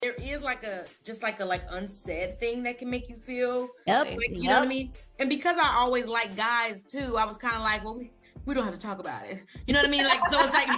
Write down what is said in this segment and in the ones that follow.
There is like unsaid thing that can make you feel Yep. like, you know what I mean? And because I always like guys too, I was kind of like, well, we don't have to talk about it. You know what I mean? Like, so it's like.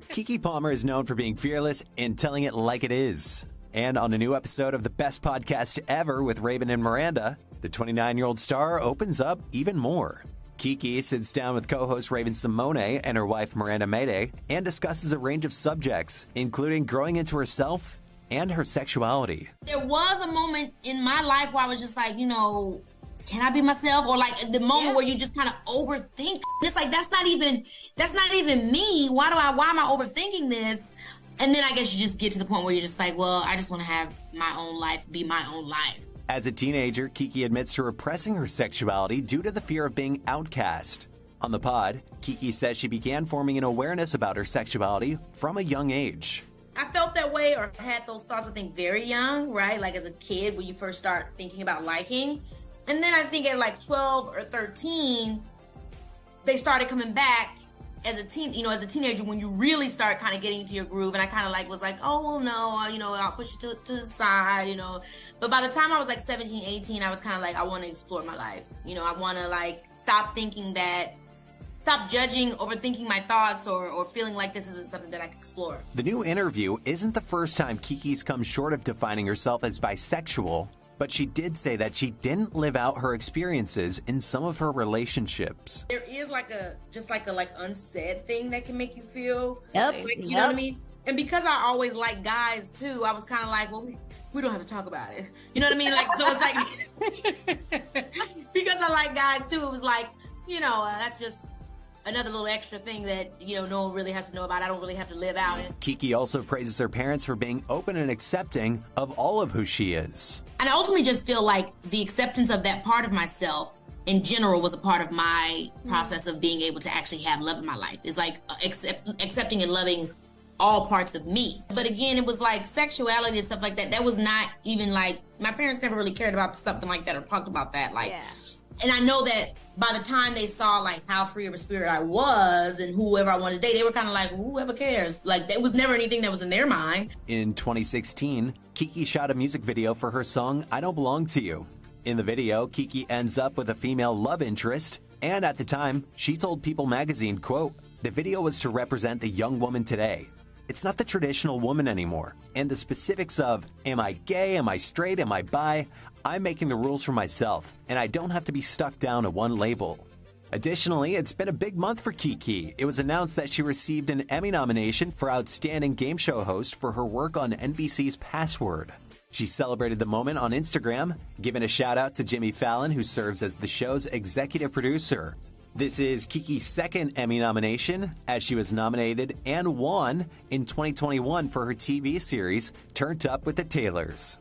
Keke Palmer is known for being fearless and telling it like it is. And on a new episode of the best podcast ever with Raven and Miranda, the 29-year-old star opens up even more. Keke sits down with co-host Raven-Symoné and her wife Miranda Maday and discusses a range of subjects, including growing into herself and her sexuality. There was a moment in my life where I was just like, you know, can I be myself? Or like the moment where you just kind of overthink. It's like, that's not even me. Why am I overthinking this? And then I guess you just get to the point where you're just like, well, I just want to have my own life, be my own life. As a teenager, Keke admits to repressing her sexuality due to the fear of being outcast. On the pod, Keke says she began forming an awareness about her sexuality from a young age. I felt that way or had those thoughts, I think, very young, right? Like as a kid when you first start thinking about liking. And then I think at like 12 or 13, they started coming back as a teenager when you really start kind of getting into your groove. And I kind of was like, oh, well, no, I'll push it to the side, But by the time I was like 17, 18, I was kind of like, I want to explore my life. I want to stop judging, overthinking my thoughts or feeling like this isn't something that I can explore. The new interview isn't the first time Keke's come short of defining herself as bisexual, but she did say that she didn't live out her experiences in some of her relationships. There is like unsaid thing that can make you feel like, you know what I mean? And because I always like guys too, I was kind of like, well, we don't have to talk about it. You know what I mean? Like, so it's like, because I like guys too, it was like, that's just another little extra thing that, no one really has to know about. I don't really have to live out it. Keke also praises her parents for being open and accepting of all of who she is. And I ultimately just feel like the acceptance of that part of myself in general was a part of my process of being able to actually have love in my life. It's like accepting and loving all parts of me. But again, it was like sexuality and stuff like that. That was not even like, my parents never really cared about something like that or talked about that. And I know that by the time they saw how free of a spirit I was and whoever I wanted to date, they were kind of like, whoever cares? There was never anything that was in their mind. In 2016, Keke shot a music video for her song, I Don't Belong to You. In the video, Keke ends up with a female love interest, and at the time, she told People magazine, quote, the video was to represent the young woman today. It's not the traditional woman anymore. And the specifics of, am I gay, am I straight, am I bi? I'm making the rules for myself, and I don't have to be stuck down to one label. Additionally, it's been a big month for Keke. It was announced that she received an Emmy nomination for Outstanding Game Show Host for her work on NBC's Password. She celebrated the moment on Instagram, giving a shout out to Jimmy Fallon, who serves as the show's executive producer. This is Keke's second Emmy nomination, as she was nominated and won in 2021 for her TV series, Turned Up with the Taylors.